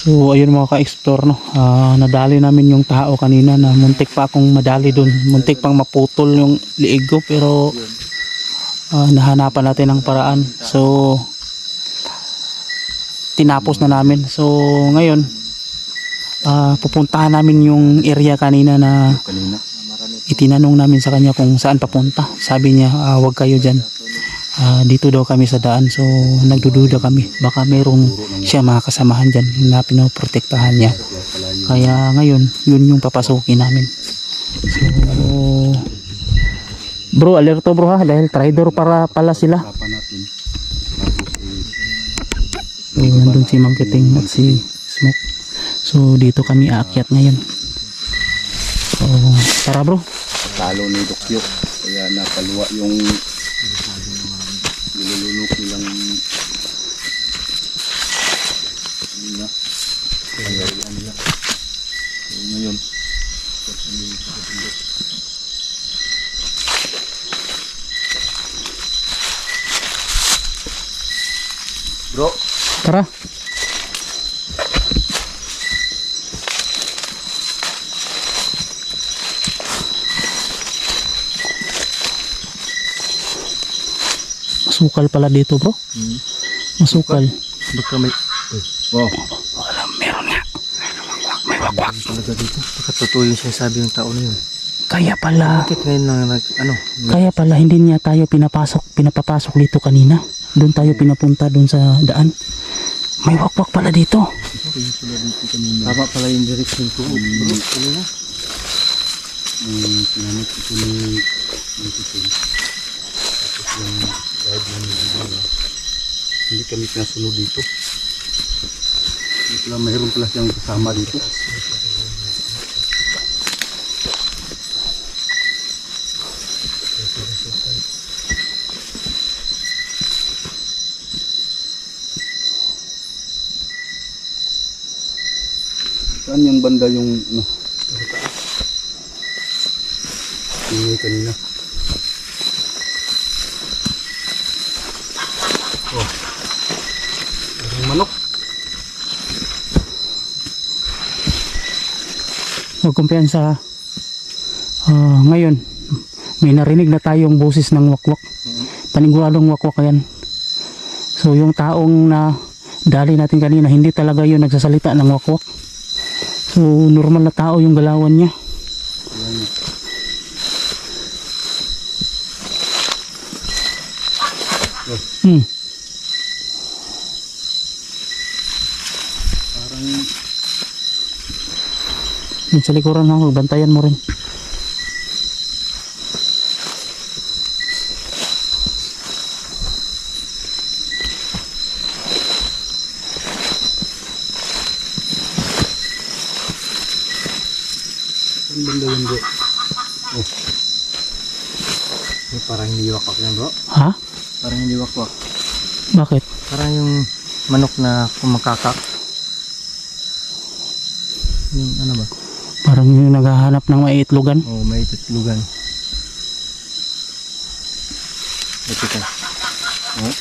So ayun mga ka-explore, no, nadali namin yung tao kanina na muntik pa akong madali dun, muntik pang maputol yung liig ko, pero nahanapan natin ng paraan. So tinapos na namin. So ngayon pupuntahan namin yung area kanina na itinanong namin sa kanya kung saan papunta. Sabi niya wag kayo dyan, dito daw kami sa daan. So nagdududa kami, baka merong siya mga kasamahan dyan na pinoprotektahan niya. Kaya ngayon yun yung papasukin namin. So bro, alerto bro ha, dahil traitor para pala sila. Nandun si Mang Kiting at si Smoke. So dito kami aakyat ngayon. So tara bro. Talo ni Dokyo, kaya napaluwa yung nilulunok nilang nila. Kaya nila. So ngayon, bro, Tara. Masukal pala dito bro. Masukal. baka may... Wow. Wala, meron nga. May wakwak. Talaga dito. Nakatotoo yung sinasabi ng tao na yun. Kaya pala. Bakit ngayon lang Kaya pala hindi niya tayo pinapapasok dito kanina. Doon tayo pinapunta doon sa daan. May wakwak pala dito. Tama pala yung direction ko. Bro, ano na? Pinanit ito ni Kiting. Tapos yung guide ng video. Hindi kami pinasunod dito. Hindi pala mayroon pala siyang kasama dito. Saan yung banda yung ano? Ingay kanina. Oh. Yung manok. Huwag kumpiyansa. Ngayon may narinig na tayong boses ng wakwak. Paniguradong wakwak yan. So yung taong na dali natin kanina, hindi talaga yun nagsasalita ng wakwak. So normal na tao yung galawan niya. Parang Dun sa likuran ha, magbantayan mo rin. ang banda yun bro. Oh. Parang hindi wakwak yan bro. Ha? Parang hindi wakwak. Bakit? Parang yung manok na kumakakak. Yung ano ba? Parang yung naghahanap ng maiitlogan. Oh, may tutlugan. Ito ka. Oh.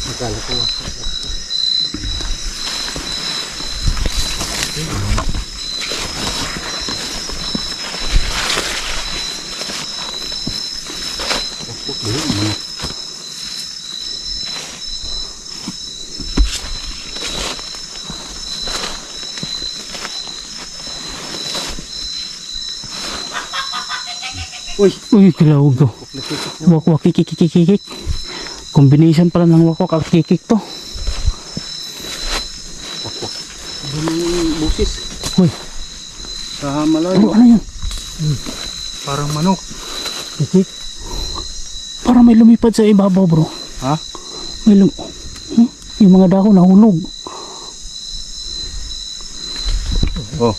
Akala ko Uy, kilawag to. Wakwak, kikik. Combination pala ng wakwak at kikik to. busis. Uy, Sa malayo. ano yan? Parang manok. Kikik. Parang may lumipad sa ibabaw bro. Ha? May yung mga dahon nahulog. Oh.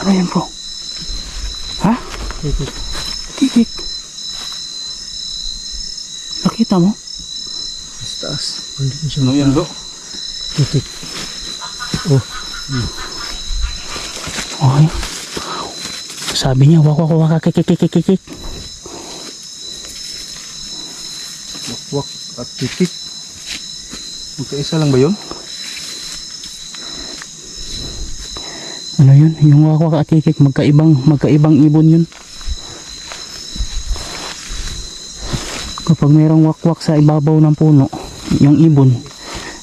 Ano yan bro? Ha? Kikik. Kikik. Nakita mo? Mas taas. Ano yan bro? Kikik. Oh. Okay. Sabi niya wak kikik. Wakwak at kikik. Magkaisa lang ba yun? Ano yun? Yung wakwak at kikik, magkaibang ibon yun. Kapag mayroong wakwak sa ibabaw ng puno, yung ibon,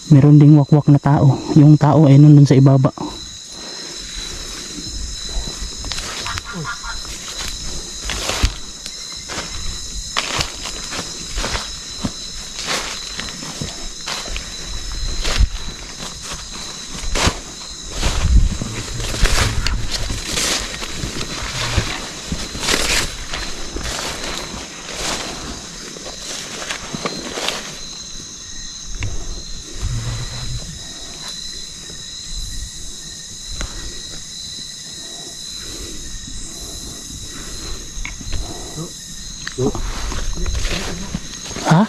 meron ding wakwak na tao. Yung tao ay nandun sa ibaba. Ha?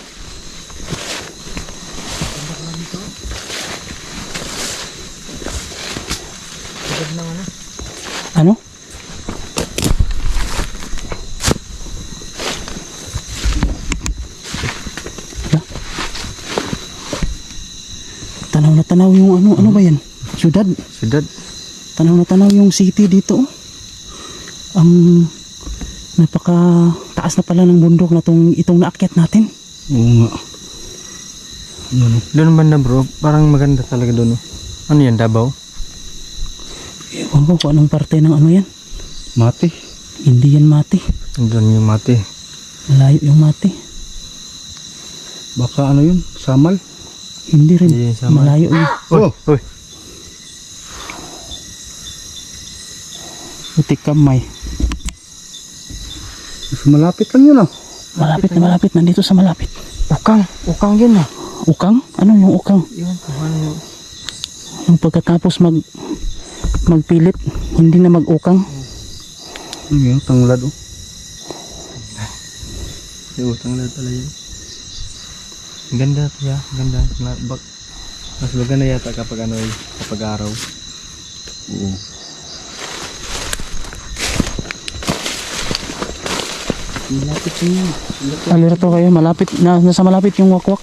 Ano? Tanaw na tanaw yung ano ba yan? Syudad. Syudad. Tanaw na tanaw yung city dito. Ang napaka taas na pala ng bundok na itong naakyat natin. Oo nga. Ano? Doon banda bro, parang maganda talaga doon. Ano yan, Davao? Ewan ko kung anong parte ng ano yan. Mati. Hindi yan Mati. Doon yung Mati. Malayo yung Mati. Baka ano yun? Samal? Hindi rin. Hindi yan Samal. Malayo yun. Oh! Uy, Utik kamay. Mas malapit lang yun ah. Malapit na malapit. Nandito sa malapit. ukang yun ah. Ukang? Ano yung ukang? Yun, ano yun? Yung pagkatapos magpilit, hindi na mag-ukang. Ano yun? Tanglad oh. May utang na pala yun. Ang ganda kaya, ang ganda. Mas maganda yata kapag ano kapag araw. Oo. Malapit yun. Alerto kayo, malapit, nasa malapit yung wakwak.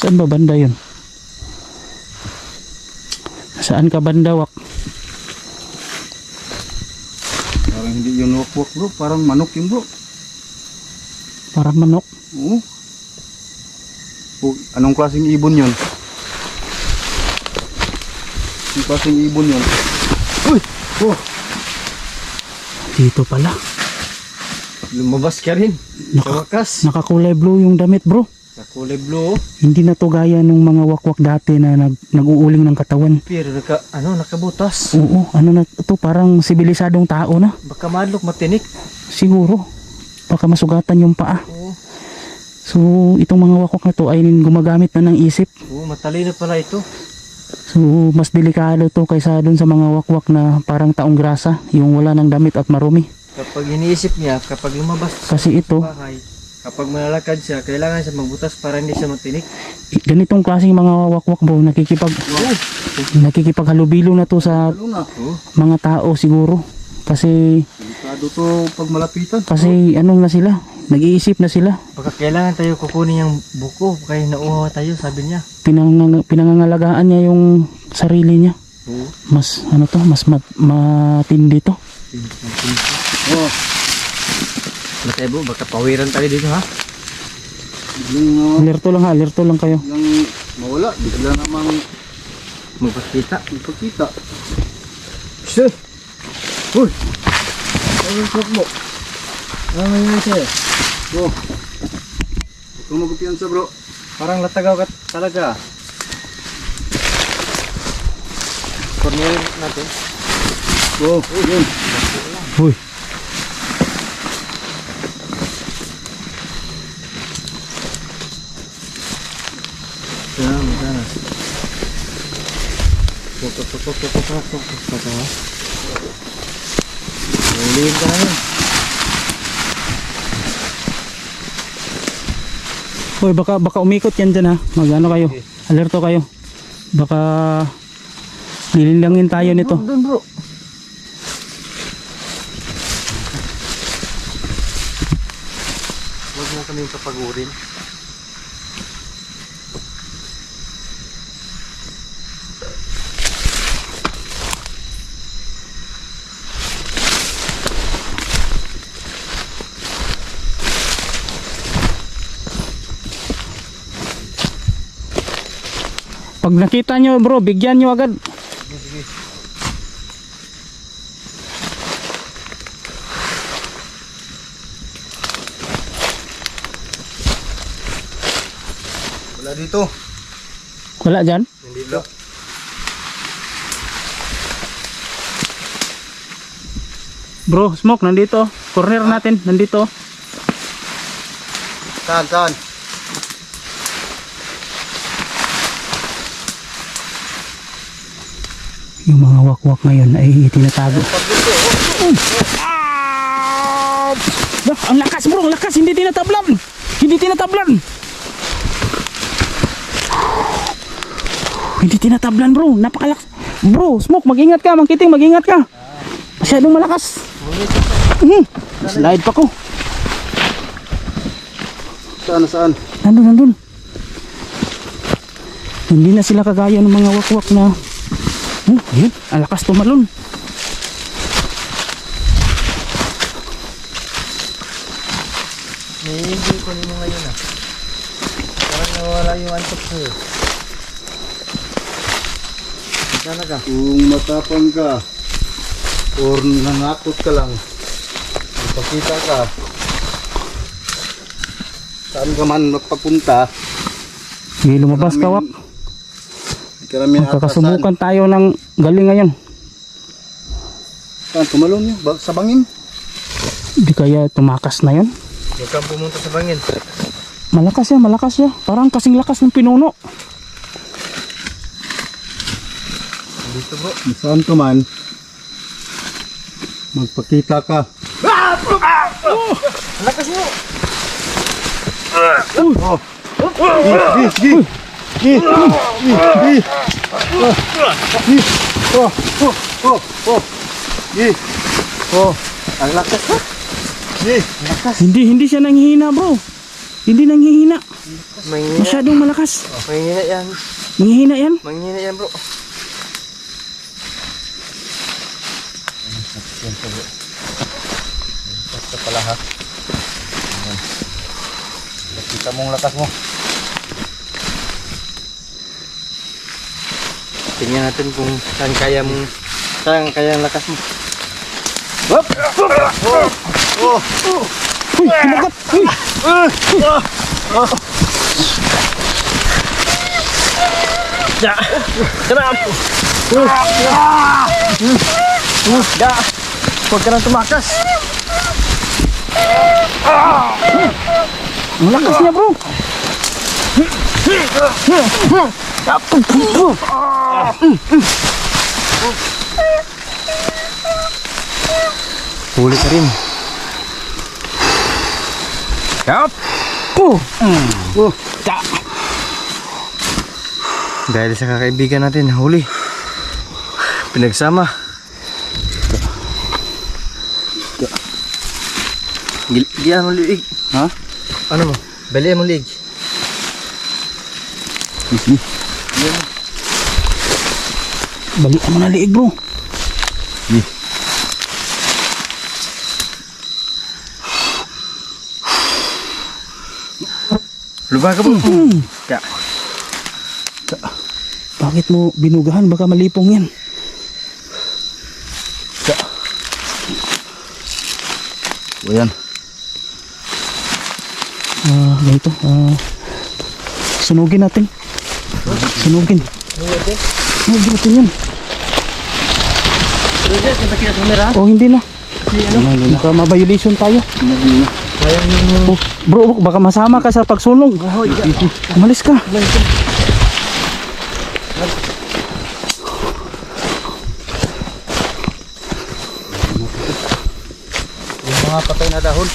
Saan ba banda yun? Saan ka banda, Wak? Parang hindi yun wakwak bro. Parang manok yun bro. Parang manok. Oo. Oh, anong klaseng ibon yun? Anong klaseng ibon yun? Uy! Oh! Dito pala. Lumabas ka rin. Sa wakas. Nakakulay blue yung damit, bro. Sa kulay blue. Hindi na to gaya nung mga wakwak dati na nag-uuling ng katawan. Pero nakabutas. Oo, ano na to, parang sibilisadong tao na. Baka madlok matinik. Siguro. Baka masugatan yung paa. Oo. So, itong mga wakwak na to ay gumagamit na ng isip. Oo, matalino pala ito. So, mas delikado to kaysa dun sa mga wakwak na parang taong grasa, yung wala ng damit at marumi. Kapag iniisip niya, kapag lumabas Kasi ito, sa bahay, kapag malalakad siya, kailangan siya magbutas para hindi siya matinik. ganitong klaseng mga wakwak bro, nakikipaghalubilo na to sa Ano na? Oo. mga tao siguro. Kasi Delikado to pag malapitan. anong na sila, nag-iisip na sila. Baka kailangan tayo kukunin yung buko, kaya nauhaw tayo, sabi niya. Pinangangalagaan niya yung sarili niya. Oo. Mas matindi to. Oh, Matay bro, baka pawiran tayo dito ha. Alerto lang kayo. yung mawala, bigla namang Magpakita. magpakita. Shit! Uy! Ano yung truck mo? Ano nangyayari sa'yo? Bro, huwag kang magkupiyansa bro. Parang latagaw ka talaga. Corner natin. Bro, yun. Uy, Sana. Nalilin ka namin. Hoy, baka umikot yan dyan ha. Mag-ano kayo. Alerto kayo. Baka lilinlangin tayo nito. Doon bro. Huwag mo kami papagurin. Pag nakita nyo bro, bigyan nyo agad. Wala dito. Wala dyan? Hindi bro. Bro, smoke nandito. Corner natin, nandito. Saan? Yung mga wakwak ngayon ay tinatago. Ang lakas bro, ang lakas. Hindi tinatablan. Hindi tinatablan. Hindi tinatablan bro. Napakalakas. Bro, smoke, mag-ingat ka. Mangkiting, mag-ingat ka. Masyadong malakas. Slide pa ko. Saan? Nandun. Hindi na sila kagaya ng mga wakwak na yun, ang lakas tumalon. Hindi ko mo ngayon ah. Parang nawala yung antok sa'yo. Sana ka? Kung matapang ka or nanakot ka lang, magpakita ka, saan ka man magpapunta, Hindi lumabas ka wak. karamihan Magkakasubukan tayo ng galing ngayon. Saan? Tumalon yun? Sa bangin? Hindi kaya tumakas na yun. Huwag kang pumunta sa bangin. Malakas ya. Parang kasing lakas ng pinuno. Dito bro. Saan ka man, magpakita ka. Lakas mo! Ang lakas ha? Hindi siya nanghihina bro. Hindi nanghihina. Manghihina. Masyadong malakas. Manghihina yan. Nanghihina yan. Manghihina yan bro. Basta pala ha. Kita mong lakas mo. Tingnan natin kung saan kaya ang lakas mo. Uy, kumagat. Uy. Huwag ka nang tumakas. Ang lakas niya bro. Huli ka rin. Yup. Dahil sa kakaibigan natin, huli. Pinagsama. Giyan mo liig. Ha? Ano mo? Balian mo liig. Balikan mo na liig bro. Lubag ka po. Ya. Bakit mo binugahan? Baka malipong yan. O yan. Ganito. Sunugin natin. Sunugin natin yan. Oh, hindi na. Baka ma-violation tayo. Oh, bro, baka masama ka sa pagsunog. Umalis ka. Yung mga patay na dahon.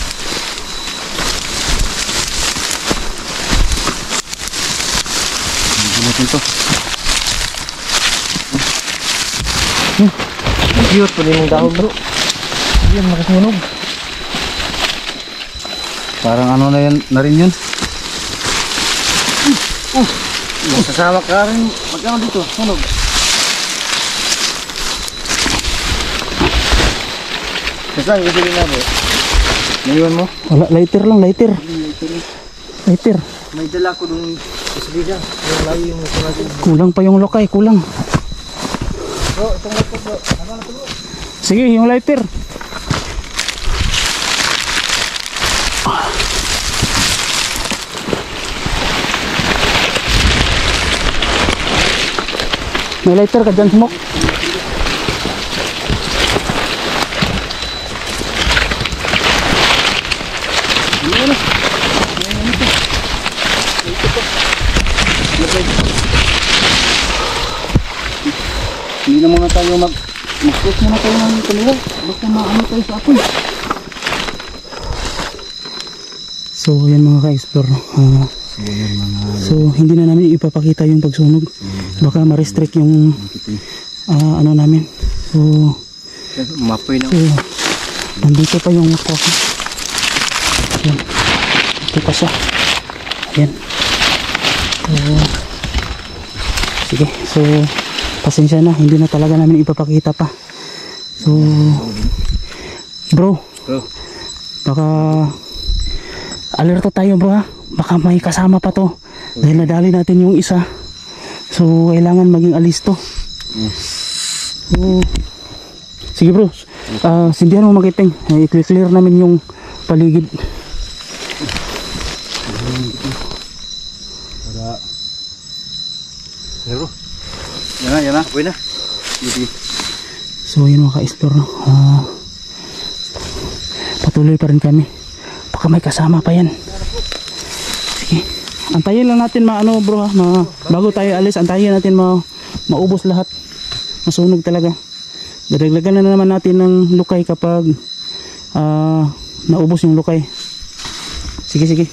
natin to. Cute pa din yung dahon bro. Yan, makasunog. Parang ano na yan na rin yun. Sasama ka rin. Magkano dito? Sunog. Saan yung bilhin na bro? Naiwan mo? Wala, lighter lang, lighter. Lighter. May dala ko dun sa salida. Yung layo yung nasa natin. Kulang pa yung lokay, kulang. Bro, itong laptop bro. Ano na to bro? Sige, yung lighter. May lighter ka dyan, Smoke. Hindi na muna tayo mag-close muna tayo ng kamera. Basta maano tayo sa apoy. So, yan mga ka-explore. So, hindi na namin ipapakita yung pagsunog. Baka ma-restrict yung ano namin. So, Mapoy na. so nandito pa yung coffee. Yan. Ito pa siya. Ayan. So, sige. So, pasensya na. Hindi na talaga namin ipapakita pa. So, bro. Bro. Baka alerto tayo bro ha. Baka may kasama pa to. Dahil nadali natin yung isa. So kailangan maging alisto. So, sige bro. Sindihan mo magiting. I-clear namin yung paligid. Para... Pero... Yan na. Apoy na. Sige. So yun mga ka-explore no. Patuloy pa rin kami. Baka may kasama pa yan. Sige. Antayin lang natin maano bro ha. Bago tayo alis, antayin natin maubos lahat. Masunog talaga. Dadagdagan na naman natin ng lukay kapag naubos yung lukay. Sige.